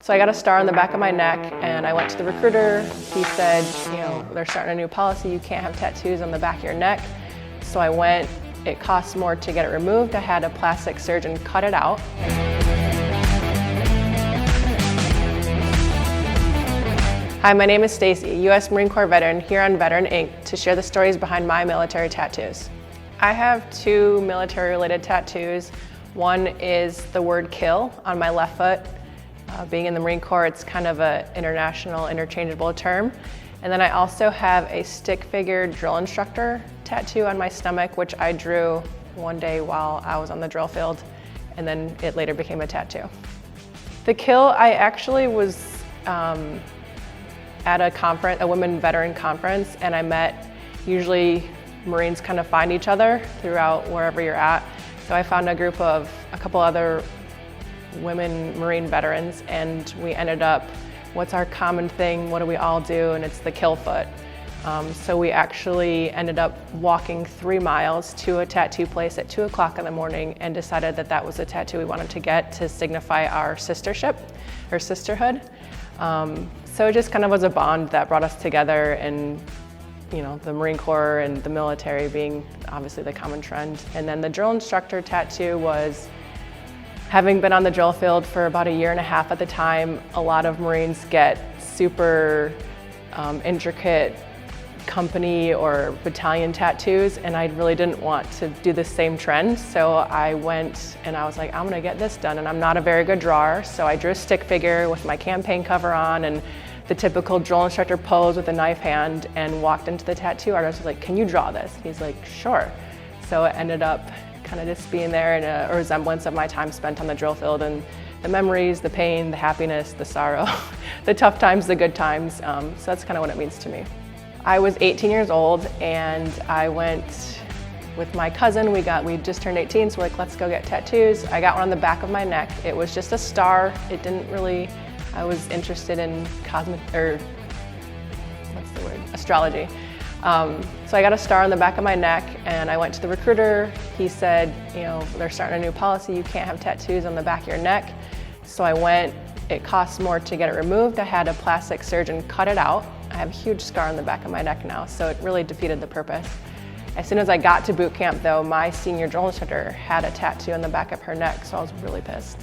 So I got a star on the back of my neck and I went to the recruiter. He said, they're starting a new policy, you can't have tattoos on the back of your neck. So I went, it costs more to get it removed. I had a plastic surgeon cut it out. Hi, my name is Stacy, U.S. Marine Corps veteran here on Veteran Inc. to share the stories behind my military tattoos. I have two military-related tattoos. One is the word kill on my left foot. Being in the Marine Corps, it's kind of an international interchangeable term. And then I also have a stick figure drill instructor tattoo on my stomach, which I drew one day while I was on the drill field, and then it later became a tattoo. The kill, I actually was at a conference, a women veteran conference, and I met, usually Marines kind of find each other throughout wherever you're at. So I found a couple other women Marine veterans, and we ended up, what's our common thing, what do we all do, and it's the kill foot. So we actually ended up walking 3 miles to a tattoo place at 2 o'clock in the morning and decided that that was the tattoo we wanted to get to signify our sistership, or sisterhood. So it just kind of was a bond that brought us together, and the Marine Corps and the military being obviously the common trend. And then the drill instructor tattoo was, having been on the drill field for about 1.5 years at the time, a lot of Marines get super intricate company or battalion tattoos, and I really didn't want to do the same trend. So I went and I was like, I'm gonna get this done, and I'm not a very good drawer. So I drew a stick figure with my campaign cover on and the typical drill instructor pose with a knife hand, and walked into the tattoo artist. I was like, can you draw this? He's like, sure. So it ended up kind of just being there in a resemblance of my time spent on the drill field, and the memories, the pain, the happiness, the sorrow, the tough times, the good times. So that's kind of what it means to me. I was 18 years old and I went with my cousin. We just turned 18, so we're like, let's go get tattoos. I got one on the back of my neck. It was just a star. It didn't really, I was interested in astrology. So I got a star on the back of my neck and I went to the recruiter. He said, they're starting a new policy, you can't have tattoos on the back of your neck. So I went, it costs more to get it removed. I had a plastic surgeon cut it out. I have a huge scar on the back of my neck now, so it really defeated the purpose. As soon as I got to boot camp though, my senior drill instructor had a tattoo on the back of her neck, so I was really pissed.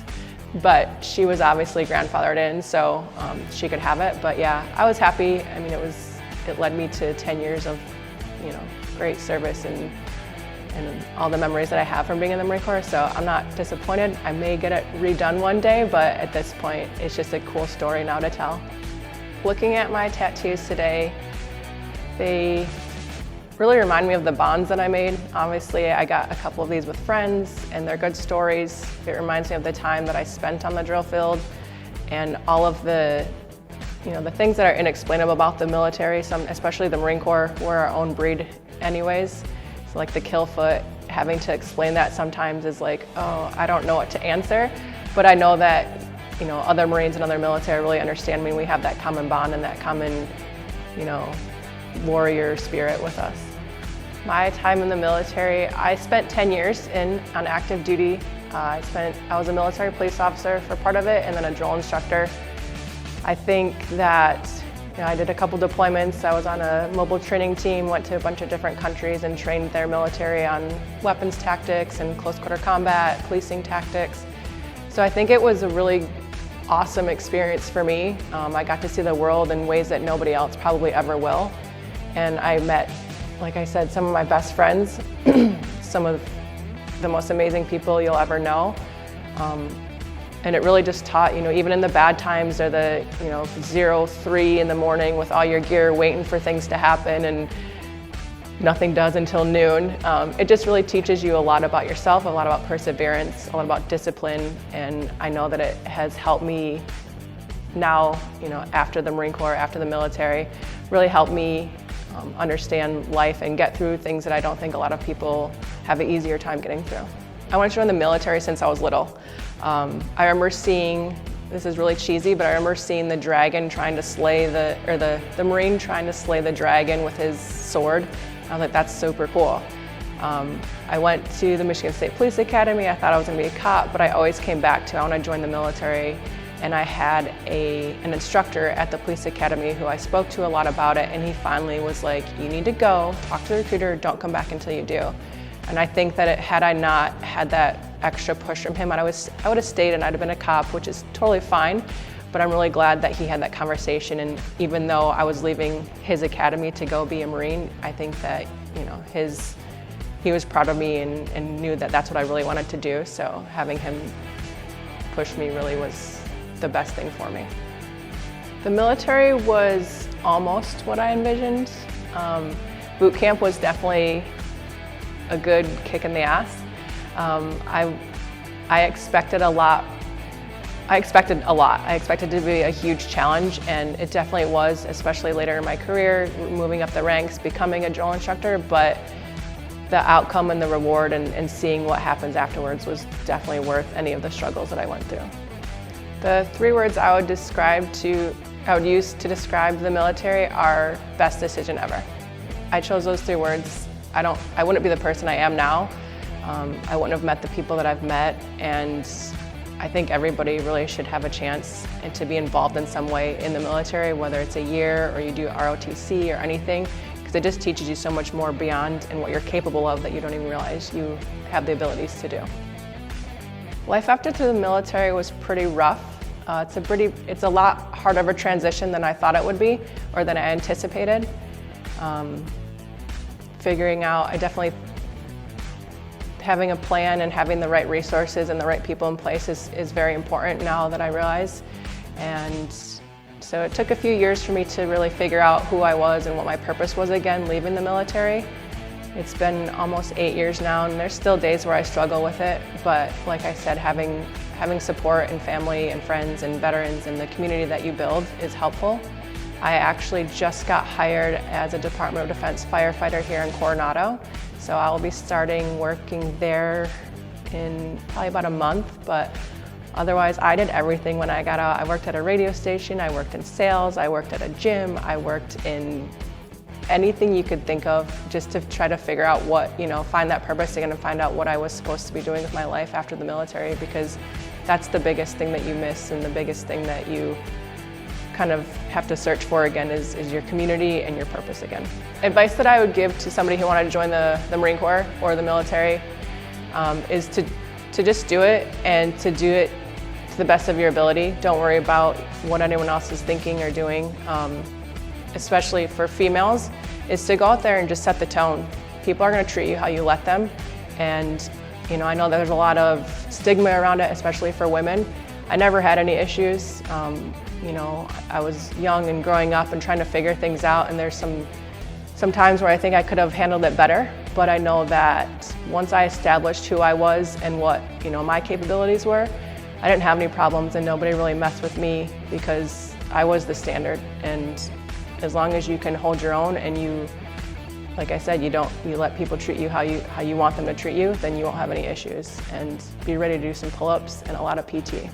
But she was obviously grandfathered in, so she could have it. But yeah, I was happy. I mean, it led me to 10 years of great service and all the memories that I have from being in the Marine Corps, so I'm not disappointed. I may get it redone one day, but at this point, it's just a cool story now to tell. Looking at my tattoos today, they really remind me of the bonds that I made. Obviously, I got a couple of these with friends, and they're good stories. It reminds me of the time that I spent on the drill field and all of the the things that are inexplainable about the military, especially the Marine Corps. We're our own breed anyways. So like the kill foot, having to explain that sometimes is like, oh, I don't know what to answer. But I know that other Marines and other military really understand me. We have that common bond and that common warrior spirit with us. My time in the military, I spent 10 years on active duty. I was a military police officer for part of it, and then a drill instructor. I think that I did a couple deployments. I was on a mobile training team, went to a bunch of different countries and trained their military on weapons tactics and close quarter combat, policing tactics. So I think it was a really awesome experience for me. I got to see the world in ways that nobody else probably ever will. And I met, like I said, some of my best friends, some of the most amazing people you'll ever know. And it really just taught, even in the bad times or the, 0-3 in the morning with all your gear waiting for things to happen and nothing does until noon. It just really teaches you a lot about yourself, a lot about perseverance, a lot about discipline. And I know that it has helped me now, after the Marine Corps, after the military, really helped me understand life and get through things that I don't think a lot of people have an easier time getting through. I wanted to join the military since I was little. I remember seeing, this is really cheesy, but I remember seeing the dragon trying to slay the Marine trying to slay the dragon with his sword. I was like, that's super cool. I went to the Michigan State Police Academy. I thought I was gonna be a cop, but I always came back to, I wanna join the military And I had an instructor at the police academy who I spoke to a lot about it, and he finally was like, you need to go, talk to the recruiter, don't come back until you do. And I think that had I not had that extra push from him, I would have stayed and I'd have been a cop, which is totally fine. But I'm really glad that he had that conversation, and even though I was leaving his academy to go be a Marine, I think that, you know, he was proud of me and knew that that's what I really wanted to do. So having him push me really was the best thing for me. The military was almost what I envisioned. Boot camp was definitely a good kick in the ass. I expected a lot. I expected it to be a huge challenge, and it definitely was, especially later in my career, moving up the ranks, becoming a drill instructor, but the outcome and the reward and seeing what happens afterwards was definitely worth any of the struggles that I went through. The 3 words I would use to describe the military are best decision ever. I chose those 3 words. I wouldn't be the person I am now. I wouldn't have met the people that I've met, and I think everybody really should have a chance and to be involved in some way in the military, whether it's a year or you do ROTC or anything, because it just teaches you so much more beyond and what you're capable of that you don't even realize you have the abilities to do. Life after the military was pretty rough. It's a lot harder of a transition than I thought it would be or than I anticipated. Having a plan and having the right resources and the right people in place is very important now that I realize. And so it took a few years for me to really figure out who I was and what my purpose was again, leaving the military. It's been almost 8 years now, and there's still days where I struggle with it, but like I said, having support and family and friends and veterans and the community that you build is helpful. I actually just got hired as a Department of Defense firefighter here in Coronado. So I'll be starting working there in probably about a month, but otherwise I did everything when I got out. I worked at a radio station, I worked in sales, I worked at a gym, I worked in anything you could think of just to try to figure out find that purpose again and find out what I was supposed to be doing with my life after the military, because that's the biggest thing that you miss and the biggest thing that you kind of have to search for again is your community and your purpose again. Advice that I would give to somebody who wanted to join the Marine Corps or the military is to just do it and to do it to the best of your ability. Don't worry about what anyone else is thinking or doing, especially for females, is to go out there and just set the tone. People are going to treat you how you let them, and I know there's a lot of stigma around it, especially for women. I never had any issues. I was young and growing up and trying to figure things out, and there's some times where I think I could have handled it better, but I know that once I established who I was and what my capabilities were, I didn't have any problems and nobody really messed with me because I was the standard. And as long as you can hold your own and you, like I said, you let people treat you how you want them to treat you, then you won't have any issues. And be ready to do some pull-ups and a lot of PT.